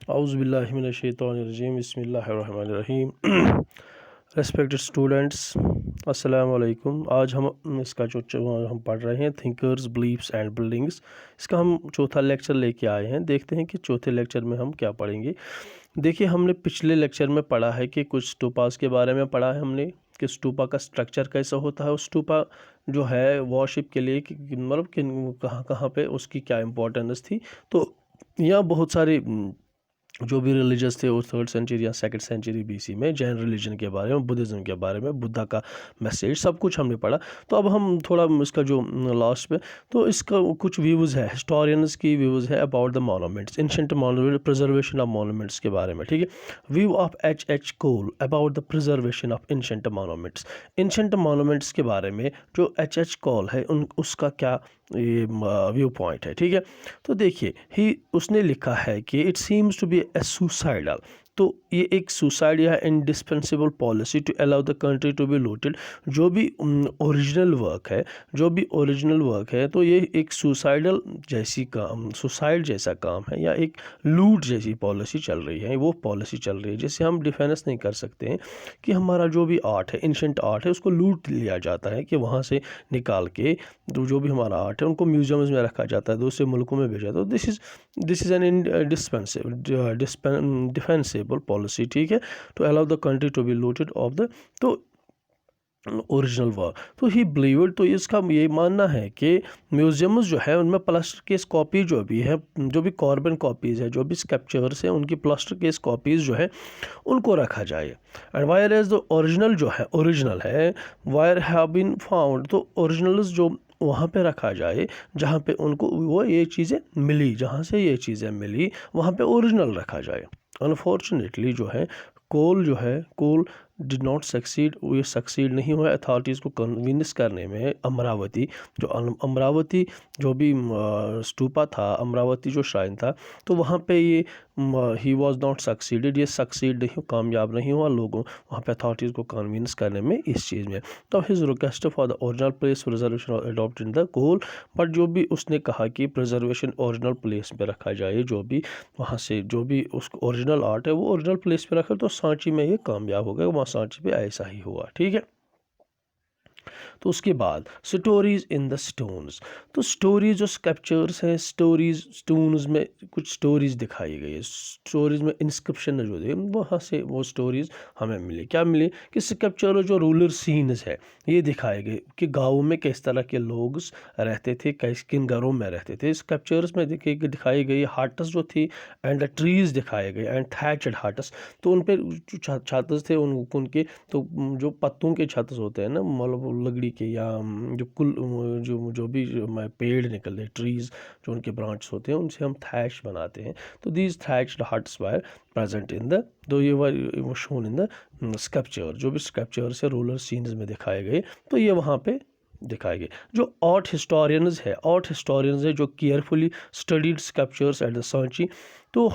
औज़ुबिल्लाहिमिनश्शैतानिर्रजीम बिस्मिल्लाहिर्रहमानिर्रहीम। Respected students, अस्सलाम वालेकुम। आज हम इसका हम पढ़ रहे हैं थिंकर्स बिलीफ्स एंड बिल्डिंग्स। इसका हम चौथा लेक्चर लेके आए हैं। देखते हैं कि चौथे लेक्चर में हम क्या पढ़ेंगे। देखिए, हमने पिछले लेक्चर में पढ़ा है कि कुछ स्टूपास के बारे में पढ़ा है हमने कि स्टूपा का स्ट्रक्चर कैसा होता है। उस स्टूपा जो है वॉरशिप के लिए मतलब कि कहाँ कहाँ पे उसकी क्या इम्पोर्टेंस थी। तो यहाँ बहुत सारे जो भी रिलीजस थे वो 3rd सेंचुरी या 2nd सेंचुरी BC में जैन रिलीजन के बारे में, बुद्धिज़्म के बारे में, बुद्धा का मैसेज सब कुछ हमने पढ़ा। तो अब हम थोड़ा इसका जो लास्ट में तो इसका कुछ व्यूज़ है, हिस्टोरियंस की व्यूज़ है about the monuments, ancient monument, preservation of monuments के बारे में। ठीक है, view of H.H. Cole about the preservation of ancient monuments. Ancient monuments के बारे में जो H.H. कोल है उसका क्या ये व्यू पॉइंट है। ठीक है, तो देखिए उसने लिखा है कि it seems to be a suicidal. तो ये एक सुसाइड या indispensable policy to allow the country to be looted. जो भी ओरिजिनल वर्क है तो ये एक सुसाइडल जैसी काम, सुसाइड जैसा काम है या एक लूट जैसी पॉलिसी चल रही है। वो पॉलिसी चल रही है जिससे हम डिफेंस नहीं कर सकते हैं कि हमारा जो भी आर्ट है, एंशिएंट आर्ट है, उसको लूट लिया जाता है कि वहाँ से निकाल के तो जो भी हमारा आर्ट है उनको म्यूजियम्स में रखा जाता है, दूसरे मुल्कों में भेजा जाता है। This is an defensible policy. ठीक है, to allow the country to be looted of the to original work. तो ही बिलीव्ड, तो इसका ये मानना है कि म्यूजियम्स जो है उनमें प्लास्टर केस कॉपी जो भी है, जो भी कार्बन कॉपीज़ है, जो भी स्कल्पचर्स हैं, उनकी प्लास्टर केस कॉपीज़ जो है उनको रखा जाए। And whereas the original है वायर हैव बीन फाउंड, तो ओरिजिनल्स जो वहाँ पे रखा जाए जहाँ पे उनको वो ये चीज़ें मिली, जहाँ से ये चीज़ें मिली वहाँ पे ओरिजिनल रखा जाए। अनफॉर्चुनेटली जो है कोल डिड नॉट सक्सीड, ये सक्सीड नहीं हुआ अथॉरिटीज़ को कन्विंस करने में। अमरावती जो भी स्टूपा था, अमरावती जो श्राइन था, तो वहाँ पे ये ही वॉज नॉट सक्सीडेड, ये सक्सीड नहीं, कामयाब नहीं हुआ लोगों वहाँ पे अथॉरिटीज़ को कन्विंस करने में इस चीज़ में। तो his request for the original place preservation adopt in the Cole, but जो भी उसने कहा कि प्रिजर्वेशन ओरिजिनल प्लेस पे रखा जाए, जो भी वहाँ से जो भी उसको ओरिजिनल आर्ट है वो ओरिजिनल प्लेस पे रखा, तो सांची में ये कामयाब हो गया। वहाँ सांची पे ऐसा ही हुआ। ठीक है, तो उसके बाद स्टोरीज इन द स्टोन्स, तो स्टोरीज जो स्कल्पचर्स हैं, स्टोरीज स्टोन्स में कुछ स्टोरीज दिखाई गई है। स्टोरीज में इंस्क्रिप्शन जो थे वहाँ से वो स्टोरीज हमें मिली। क्या मिली कि स्कल्पचर जो रूलर सीन्स है ये दिखाए गए कि गाँव में किस तरह के लोग रहते थे, किन घरों में रहते थे। स्कल्पचर्स में दिखाई गई हट्स जो थी एंड ट्रीज दिखाए गए एंड थैचड हट्स, तो उन पर जो छात्र थे उनके तो जो पत्तों के छत होते हैं ना, मतलब लकड़ी के या जो जो भी पेड़ निकलते हैं, ट्रीज जो उनके ब्रांच होते हैं, उनसे हम थैच बनाते हैं। तो these thatched huts were present in the दो ये वो शोन इन द स्कल्पचर, जो भी स्कल्पचर्स है रूरल सीन्स में दिखाए गए, तो ये वहाँ पे दिखाए गए। जो आर्ट हिस्टोरियंस है जो carefully studied sculptures at the Sanchi, तो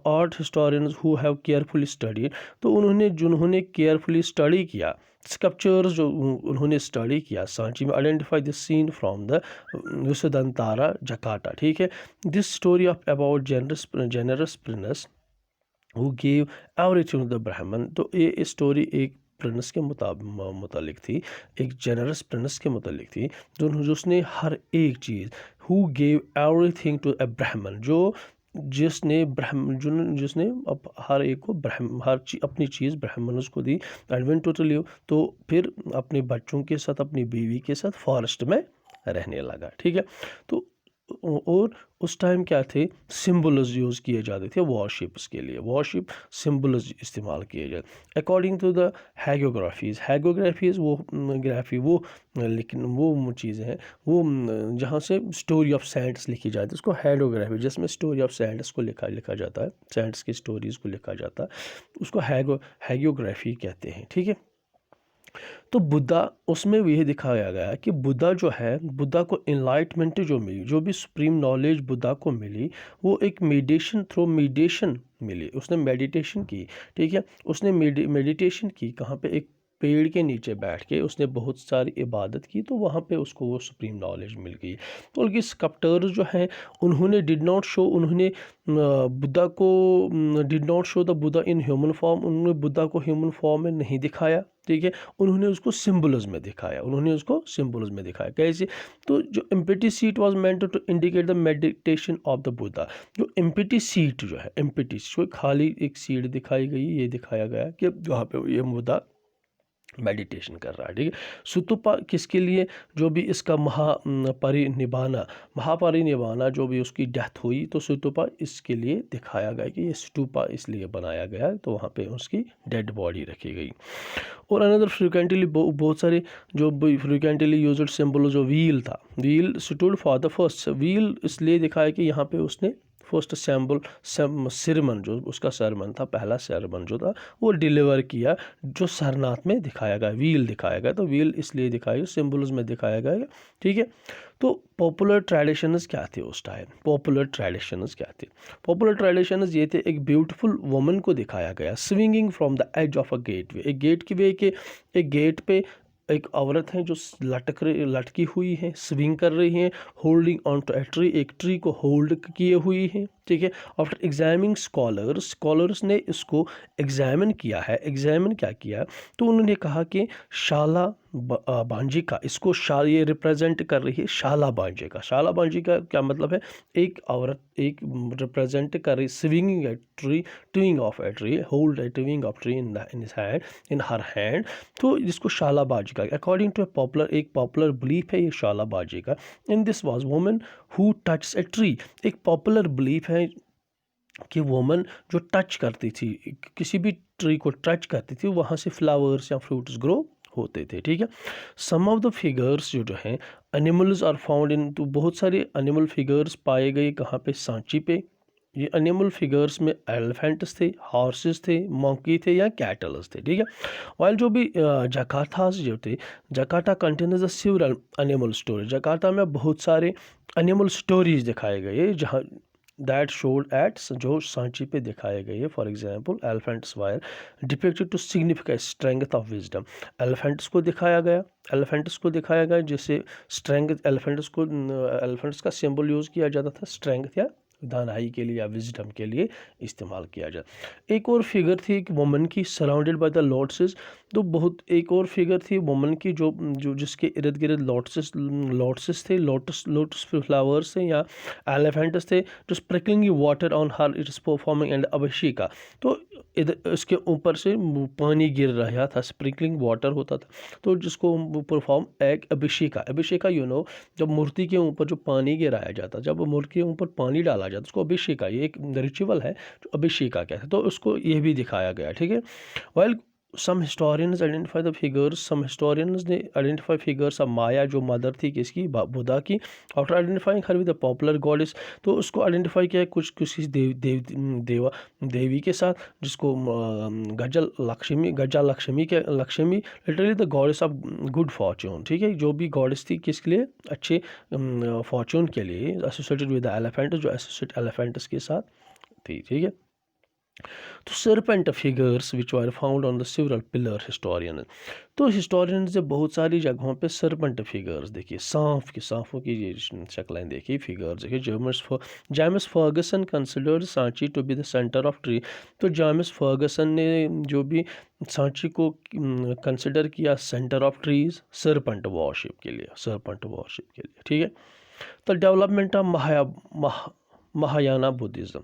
art historians who have carefully studied, तो जिन्होंने केयरफुली स्टडी किया स्कल्पचर्स, जो उन्होंने स्टडी किया सांची में, identify the scene from the Vessantara जकार्ता। ठीक है, this story of about generous prince who give everything to the Brahmin, तो ये स्टोरी एक प्रिंस के मुतालिक थी, एक जेनरस प्रिंस के मुतालिक थी, जिसने हर एक चीज़, who gave everything to a Brahmin, जिसने अब हर एक को अपनी चीज़ ब्राह्मणों को दी। एंड वेंट टू लिव, तो फिर अपने बच्चों के साथ, अपनी बीवी के साथ फॉरेस्ट में रहने लगा। ठीक है, तो और उस टाइम क्या थे, सिम्बल्स यूज़ किए जाते थे वॉरशिप्स के लिए, वॉरशिप सिम्बल्स इस्तेमाल किए जाते अकॉर्डिंग टू द हैगियोग्राफीज़ वो लेकिन वो चीज़ें हैं वो जहाँ से स्टोरी ऑफ सैंट्स लिखी जाती है, उसको हैगियोग्राफी, जिसमें स्टोरी ऑफ सैंट्स को लिखा जाता है, सैंट्स की स्टोरीज़ को लिखा जाता है, उसको हैगियोग्राफी कहते हैं। ठीक है, तो बुद्धा, उसमें यह दिखाया गया है कि बुद्धा को इनलाइटमेंट जो मिली, जो भी सुप्रीम नॉलेज बुद्धा को मिली, वो एक मेडिटेशन मिली। उसने मेडिटेशन की। ठीक है, उसने मेडिटेशन की कहाँ पे, एक पेड़ के नीचे बैठ के उसने बहुत सारी इबादत की, तो वहाँ पे उसको वो सुप्रीम नॉलेज मिल गई। तो उनके स्कल्प्टर्स जो हैं उन्होंने उन्होंने बुद्धा को did not show the Buddha in human form, उन्होंने बुद्धा को ह्यूमन फॉर्म में नहीं दिखाया, ठीक है, उन्होंने उसको सिम्बल्स में दिखाया। कैसे? तो जो empty seat was meant to indicate the meditation of the Buddha. जो एम्प्टी सीट जो है, एम्प्टी खाली एक सीट दिखाई गई, ये दिखाया गया कि वहाँ पे ये बुद्धा मेडिटेशन कर रहा है, ठीक है। सुतुपा किसके लिए? जो भी इसका महापरिनिभाना जो भी उसकी डेथ हुई, तो सुतुपा इसके लिए दिखाया गया कि ये स्टूपा इसलिए बनाया गया, तो वहाँ पे उसकी डेड बॉडी रखी गई। और अनदर फ्रिक्वेंटली बहुत सारे जो फ्रिक्वेंटली यूज्ड सिंबल जो व्हील था, wheel stood for the first, wheel इसलिए दिखाया कि यहाँ पे उसने फर्स्ट सरमन जो उसका सरमन था, पहला सरमन जो था वो डिलीवर किया, जो सरनाथ में दिखाया गया, व्हील दिखाया गया। तो व्हील इसलिए दिखाया गया, सिम्बल्स में दिखाया गया, ठीक है। तो पॉपुलर ट्रेडिशंस क्या थे उस टाइम? पॉपुलर ट्रेडिशंस ये थे, एक ब्यूटीफुल वुमन को दिखाया गया swinging from the edge of a gateway, एक गेट की वे के एक गेट पे एक औरत है जो लटकी हुई है, स्विंग कर रही है, holding on to a tree, एक ट्री को होल्ड किए हुई है, ठीक है। आफ्टर एग्जामिनिंग स्कॉलर्स ने इसको एग्जामिन किया है। एग्जामिन क्या किया? तो उन्होंने कहा कि शाला बांजिका, इसको ये रिप्रेजेंट कर रही है शाला बांजिका। शाला बांजिका क्या मतलब है? एक औरत एक रिप्रेजेंट कर रही, swinging a tree, twig of a tree, hold a twig of tree in her hand, तो जिसको शाला बांजिका, अकॉर्डिंग टू एक पॉपुलर बिलीफ है ये shalabhanjika. In this was woman who touch a tree, एक पॉपुलर बिलीफ है कि woman जो touch करती थी, किसी भी ट्री को टच करती थी, वहाँ से फ्लावर्स या फ्रूट्स ग्रो होते थे, ठीक है। सम ऑफ द फिगर्स जो हैं एनिमल्स आर फाउंड इन, तो बहुत सारे एनिमल फिगर्स पाए गए कहाँ पे? सांची पे। ये एनिमल फिगर्स में एलिफेंट्स थे, हॉर्सेस थे, मंकी थे या कैटल्स थे, ठीक है। वाइल जो भी जकार्तास जो थे, Jakarta contains the several animal story, Jakarta में बहुत सारे एनिमल स्टोरीज दिखाए गए जहाँ दैट शोड एट, जो सांची पे दिखाए गए। For example elephants were depicted to significant strength of wisdom, elephants को दिखाया गया जिससे स्ट्रेंथ, एलिफेंट्स का सिंबल यूज़ किया जाता था स्ट्रेंथ या दानाई के लिए या विजडम के लिए इस्तेमाल किया जाता। एक और फिगर थी एक वुमन की सराउंडेड बाय द लोटसेस, तो बहुत एक और फिगर थी वुमन की जो जिसके इर्द गिर्द लोटसेस थे, लोटस फ्लावर्स थे या एलिफेंट्स थे, जो sprinkling water on her it's performing and abhisheka, तो इधर इसके ऊपर से पानी गिर रहा था, स्प्रिंकलिंग वाटर होता था, तो जिसको परफॉर्म एक अभिषेका जब मूर्ति के ऊपर जो पानी गिराया जाता, जब मूर्ति के ऊपर पानी डाला जाता उसको अभिषेका, ये एक रिचुअल है जो अभिषेका कहते हैं, तो उसको ये भी दिखाया गया, ठीक है। While some historians identify the figures, some historians ने identify figures of माया जो मदर थी किसकी? बुद्धा की। After identifying her with the popular goddess, तो उसको आइडेंटिफाई किया कुछ किसी देवी के साथ, जिसको Lakshmi literally the goddess of good Fortune, ठीक है। जो भी गॉडेस थी किसके लिए? अच्छे फॉर्चून के लिए, एसोसिएटेड विद द एलिफेंट, जो एसोसिएट एलिफेंट्स के साथ थी, ठीक है। तो serpent figures which are found on the several pillar historian, तो हिस्टोरियन ने बहुत सारी जगहों पे सर्पेंट फिगर्स देखी, सांपों की ये शक्लें देखी, फिगर्स देखी। James Fergusson considered Sanchi to be the centre of tree, तो जेम्स फर्गसन ने जो भी सांची को कंसिडर किया centre of trees serpent worship के लिए, ठीक है। तो डेवलपमेंट ऑफ महायाना बुद्धिज़्म,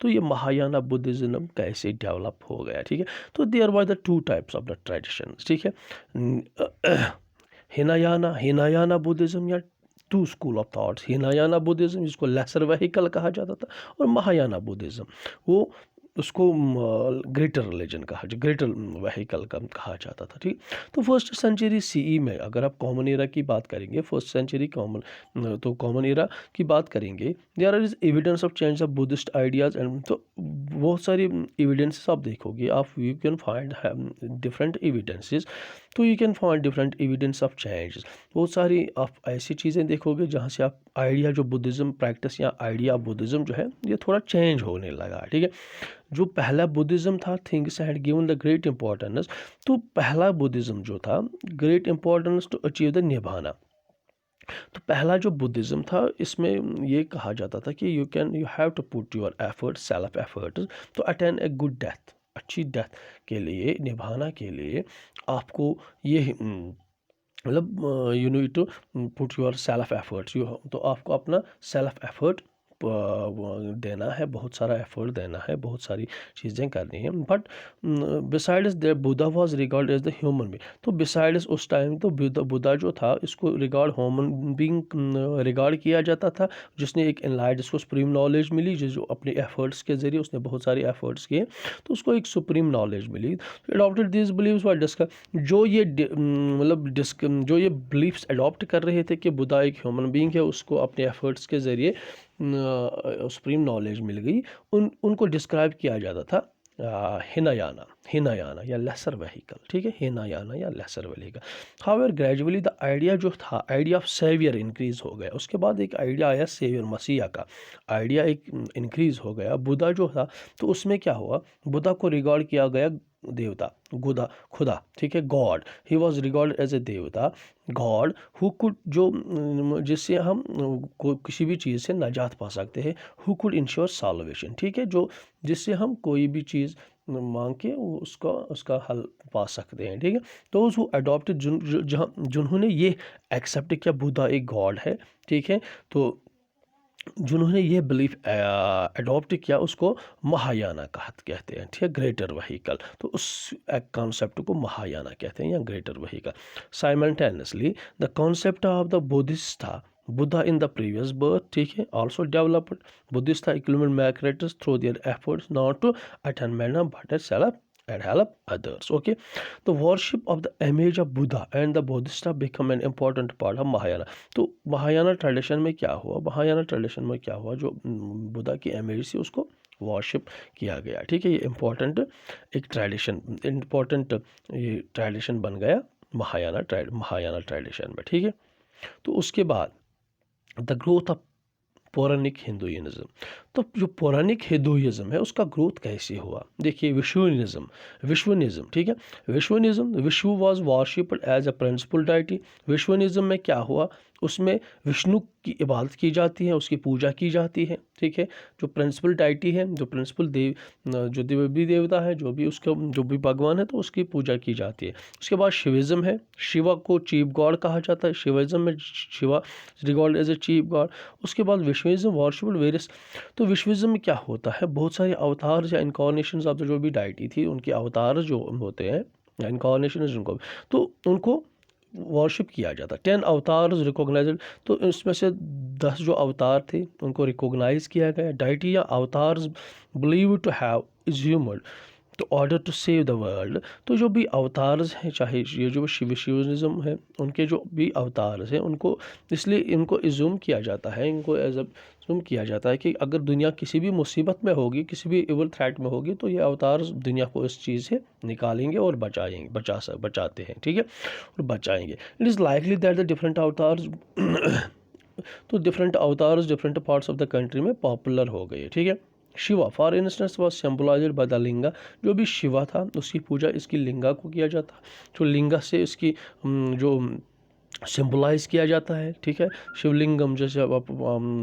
तो ये महायाना बुद्धिज़्म कैसे डेवलप हो गया, ठीक है। तो there were the two types of the traditions, ठीक है। हिनायाना बुद्धिज़्म या two school of thoughts, Hinayana Buddhism जिसको लेसर व्हीकल कहा जाता था, और महायाना बुद्धिज़्म वो उसको ग्रेटर रिलीजन ग्रेटर व्हीकल कहा जाता था, ठीक। तो फर्स्ट सेंचुरी सीई में अगर आप कॉमन एरा की बात करेंगे, फर्स्ट सेंचुरी कॉमन एरा की बात करेंगे, there is evidence of change of Buddhist ideas and, तो बहुत सारी एविडेंसेस आप देखोगे, आप you can find different evidences तो you can find different evidence of changes. बहुत सारी आप ऐसी चीज़ें देखोगे जहाँ से आप आइडिया जो बुद्धिज़्म प्रैक्टिस या आइडिया ऑफ बुद्धिज़्म जो है ये थोड़ा चेंज होने लगा, ठीक है। जो पहला बुद्धिज़्म था, things had given the great importance, तो पहला बुद्धिज़्म जो था, great importance to achieve the निभाना। तो पहला जो बुद्धिज़्म था इसमें ये कहा जाता था कि you have to put your effort, self effort to attain a good death. अच्छी डेथ के लिए, निभाना के लिए आपको ये मतलब you need to put your self efforts, तो आपको अपना सेल्फ एफर्ट देना है, बहुत सारा एफर्ट देना है, बहुत सारी चीज़ें करनी है। But besides there Buddha was regard as the human being, तो बिसाइड्स उस टाइम तो बुद्धा जो था इसको रिगार्ड ह्यूमन बीइंग रिगार्ड किया जाता था, जिसने एक एनलाइट, जिसको सुप्रीम नॉलेज मिली, जो अपने एफर्ट्स के ज़रिए उसने बहुत सारे एफर्ट्स किए तो उसको एक सुप्रीम नॉलेज मिली। Adopted this believes were discuss, जो ये मतलब जो ये बिलीफ्स अडॉप्ट कर रहे थे कि बुद्धा एक ह्यूमन बीइंग है, उसको अपने एफर्ट्स के ज़रिए सुप्रीम नॉलेज मिल गई, उनको डिस्क्राइब किया जाता था हिनायाना या लेसर व्हीकल, ठीक है, हिनायाना या laser vehicle. However gradually the idea जो था, आइडिया ऑफ सेवियर इंक्रीज हो गया। उसके बाद एक आइडिया आया सेवियर मसीहा का, आइडिया एक इंक्रीज हो गया। बुद्धा जो था तो उसमें क्या हुआ, बुद्धा को रिगार्ड किया गया देवता, खुदा, ठीक है, god, he was regard as a देवता, गॉड हु कुड, जो जिससे हम किसी भी चीज़ से नजात पा सकते हैं, हु कुड इंश्योर सॉल्वेशन, ठीक है, जो जिससे हम कोई भी चीज़ मांग के उसका हल पा सकते हैं, ठीक है। तो हु अडॉप्टेड, जिन्होंने ये एक्सेप्ट किया बुद्धा एक गॉड है, ठीक है, तो जिन्होंने ये बिलीफ अडॉप्ट किया उसको महायाना कहते हैं, ठीक है, ग्रेटर व्हीकल, तो उस कॉन्सेप्ट को महायाना कहते हैं या greater vehicle. Simultaneously the concept of the Buddhist था, Buddha in the previous birth, ठीक है, ऑल्सो डेवलप्ड, बुद्धिस्ट था इक्विपमेंट मैक्रेटर्स through their efforts not to attain but as self and help others. Okay, the worship of the image of Buddha and the Bodhisattva become an important part of Mahayana. तो Mahayana tradition में क्या हुआ, Mahayana tradition में क्या हुआ, जो बुद्धा की image थी उसको वर्शिप किया गया, ठीक है, ये इम्पोर्टेंट एक ट्रेडिशन, इम्पोर्टेंट ये ट्रेडिशन बन गया महायाना ट्रेडिशन में, ठीक है। तो उसके बाद द ग्रोथ ऑफ पौराणिक हिंदुइज्म, तो जो पौराणिक हिंदुइज्म है उसका ग्रोथ कैसे हुआ, देखिए विश्वनिज्म, ठीक है, Vishnu was worshipped as a principal deity. Vaishnavism में क्या हुआ, उसमें विष्णु की इबादत की जाती है, उसकी पूजा की जाती है, ठीक है, जो प्रिंसिपल डाइटी है, जो प्रिंसिपल जो देवी देवता है, जो भी भगवान है तो उसकी पूजा की जाती है। उसके बाद शिविज्म है, शिवा को चीफ गॉड कहा जाता है, शिविज्म में Shiva regard as a chief god. उसके बाद विश्वनिज्म वर्शिप्ड वेरियस, तो विश्वनिज्म में क्या होता है, बहुत सारे अवतार या इनकारनेशंस ऑफ जो भी डाइटी थी उनके अवतार जो होते हैं या इनकारनेशन जिनको, तो उनको वर्शिप किया जाता। 10 अवतार रिकॉग्नाइज्ड, तो इसमें से 10 जो अवतार थे उनको रिकॉग्नाइज किया गया। डाइटी या अवतार believe to have assumed to order to save the world, तो जो भी अवतार्स हैं, चाहे ये जो शिविज्म है उनके जो भी अवतार्स हैं उनको इसलिए इनको इज्यूम किया जाता है, इनको एज अज्यूम किया जाता है कि अगर दुनिया किसी भी मुसीबत में होगी, किसी भी इवल थ्रेट में होगी, तो ये अवतार्स दुनिया को इस चीज़ से निकालेंगे और बचाते हैं, ठीक है, और बचाएंगे। It is likely that the different avatars तो different avatars different parts of the country में पॉपुलर हो गए, ठीक है। Shiva for instance was symbolised by the linga, जो भी शिवा था उसकी पूजा इसकी लिंगा को किया जाता, जो लिंगा से इसकी जो सिम्बलाइज किया जाता है, ठीक है, शिवलिंगम जैसे अब आप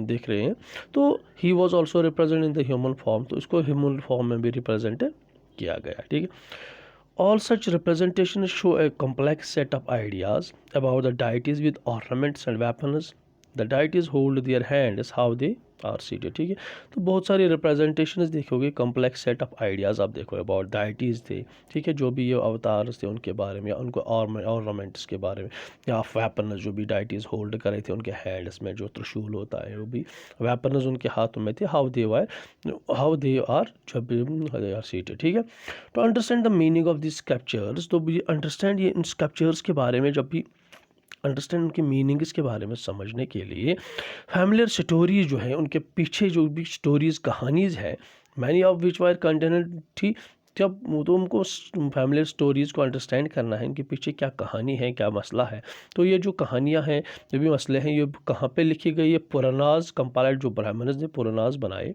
देख रहे हैं। तो he was also represent in the human form, तो इसको ह्यूमन फॉर्म में भी रिप्रेजेंट किया गया, ठीक है। All such representations show a complex set of ideas about the deities with ornaments and weapons. The deities hold their hands how they are seated, ठीक है। तो बहुत सारी रिप्रेजेंटेशंस देखोगे, कॉम्प्लेक्स सेट ऑफ आइडियाज़ आप देखो अबाउट डाइटीज़ थे, ठीक है, जो भी ये अवतार्स थे उनके बारे में, या उनको ऑर्नामेंट्स के बारे में, या वेपन्स जो भी डाइटीज़ होल्ड करे थे उनके हैंड्स में जो त्रिशूल होता है वो भी वेपन्स उनके हाथों में थे, हाउ दे आर जब दे आर सीटेड, ठीक है। To understand the meaning of this scriptures, तो ये अंडरस्टैंड ये इन स्क्रप्चर्स के बारे में जब भी अंडरस्टैंड उनके मीनिंग्स के बारे में समझने के लिए फैमिलियर स्टोरीज जो है उनके पीछे जो भी स्टोरीज कहानीज़ है, many of which wire content थी जब तो उनको फैमिली स्टोरीज़ को अंडरस्टैंड करना है, इनके पीछे क्या कहानी है, क्या मसला है। तो ये जो कहानियाँ हैं, जो भी मसले हैं, ये कहाँ पे लिखी गई है? पुरानाज़ कंपाइल्ड, जो ब्राह्मण्स ने पुरानाज़ बनाए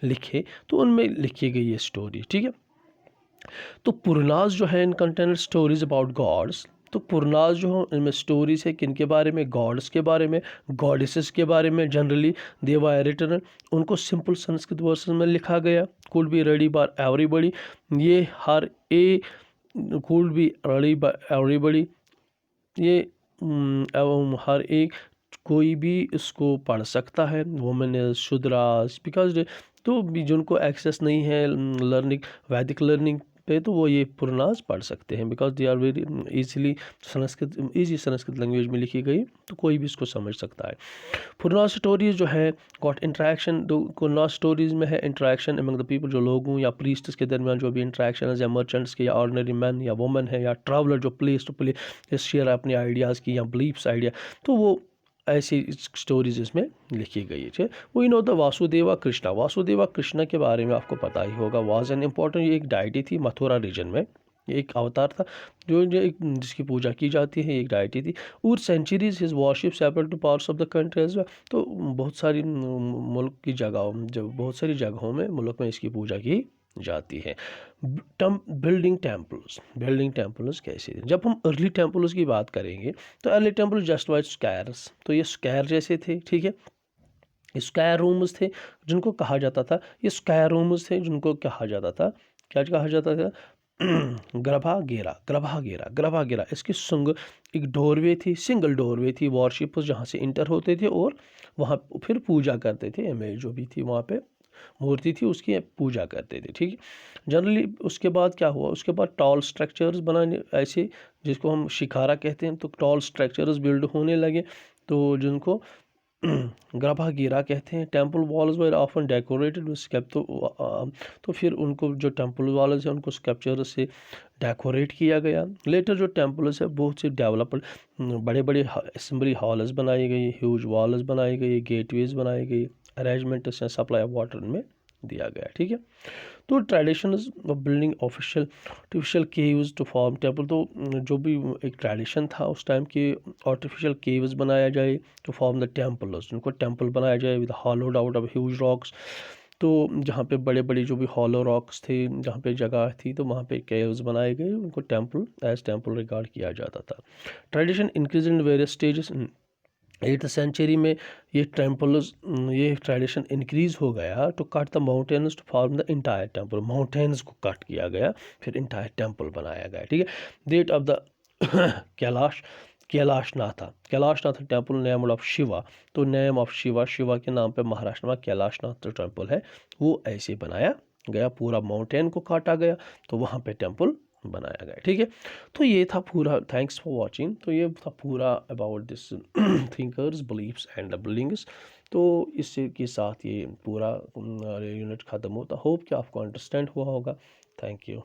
लिखे, तो उनमें लिखी गई है स्टोरी, ठीक है। तो पुरनाज़ जो है इन कंटेंट स्टोरीज अबाउट गॉड्स। तो पुरनाज़ जो हो इनमें स्टोरीज है किन के बारे में? गॉड्स के बारे में, गॉडेसेस के बारे में। जनरली दे वर रिटन, उनको सिंपल संस्कृत वर्सेस में लिखा गया। Could be read by everybody, ये हर ए could be read by everybody, ये हर एक कोई भी इसको पढ़ सकता है। वुमेन शूद्रास बिकॉज, तो भी जिनको एक्सेस नहीं है लर्निंग, वैदिक लर्निंग पे, तो वो ये पुरनाज़ पढ़ सकते हैं because they are very easily Sanskrit language में लिखी गई, तो कोई भी इसको समझ सकता है। पुरनाज़ स्टोरीज जो है गॉट इंट्रैक्शन, पुरनाज़ स्टोरीज में है इंट्रैक्शन अमंग द पीपल, जो लोगों या प्रीस्ट्स के दरमियान जो भी इंट्रैक्शन है, या मर्चेंट्स के, या ऑर्डिनरी मैन या वुमेन है, या ट्रैवलर जो प्लेस टू प्लेस शेयर अपनी आइडियाज़ की या बिलीफ्स आइडिया, तो वो ऐसी स्टोरीज इसमें लिखी गई है। We know the Vasudeva Krishna, Vasudeva Krishna के बारे में आपको पता ही होगा। वाज एन इम्पॉर्टेंट, ये एक डाइटी थी मथुरा रीजन में, ये एक अवतार था जो एक जिसकी पूजा की जाती है, एक डाइटी थी। और centuries his worship separate to parts of the country as well, तो बहुत सारी मुल्क की जगहों, जो बहुत सारी जगहों में मुल्क में इसकी पूजा की जाती है। बिल्डिंग टेम्पल्स कैसे? जब हम अर्ली टेम्पल्स की बात करेंगे, तो early temple just wise squares, तो ये स्क्वायर जैसे थे, ठीक है। स्क्वायर रूम्स थे जिनको कहा जाता था, ये स्क्वायर रूम्स थे जिनको कहा जाता था, क्या कहा जाता था? ग्रभा घेरा इसकी संग एक डोरवे थी, सिंगल डोरवे थी, वॉरशिप जहाँ से इंटर होते थे और वहाँ फिर पूजा करते थे। इमेज जो भी थी वहाँ पे मूर्ति थी उसकी पूजा करते थे, ठीक है। जनरली उसके बाद क्या हुआ? उसके बाद टॉल स्ट्रक्चर्स बनाने, ऐसे जिसको हम शिखारा कहते हैं, तो टॉल स्ट्रक्चर्स बिल्ड होने लगे, तो जिनको ग्रभा गिरा कहते हैं। Temple walls were often decorated with तो फिर उनको जो टेम्पल वॉल्स हैं उनको स्कल्पचर से डेकोरेट किया गया। लेटर जो टेम्पल्स है बहुत से डेवलप्ड, बड़े बड़े असेंबली हॉल्स बनाई गई, ह्यूज वॉल्स बनाई गई, गेटवेज बनाई गई, अरेंजमेंट से सप्लाई ऑफ वाटर में दिया गया, ठीक है। तो tradition of building artificial caves to form temple, तो जो भी एक ट्रेडिशन था उस टाइम के, आर्टिफिशियल केव्स बनाया जाए टू फॉर्म द टेम्पल्स, जिनको टेम्पल बनाया जाए with hollowed out of huge rocks. तो जहाँ पे बड़े बड़े जो भी हॉलो रॉक्स थे, जहाँ पे जगह थी, तो वहाँ पे केव्स बनाए गए, उनको टेम्पल एज टेम्पल रिगार्ड किया जाता था। Tradition increase in various stages. 8th century में ये टेम्पल्स, ये ट्रेडिशन इंक्रीज हो गया to cut the mountains to form the entire temple, mountains को कट किया गया, फिर इंटायर टेम्पल बनाया गया, ठीक है। Date of the Kailashnath temple name of Shiva, तो नेम ऑफ शिवा के नाम पे महाराष्ट्र में कैलाशनाथ टेम्पल है, वो ऐसे बनाया गया, पूरा माउंटेन को काटा गया, तो वहाँ पे टेम्पल बनाया गया, ठीक है। तो ये था पूरा, थैंक्स फॉर वाचिंग। तो ये था पूरा about this thinkers, beliefs and billings. तो इससे के साथ ये पूरा यूनिट ख़त्म होता। होप कि आपको अंडरस्टैंड हुआ होगा। Thank you.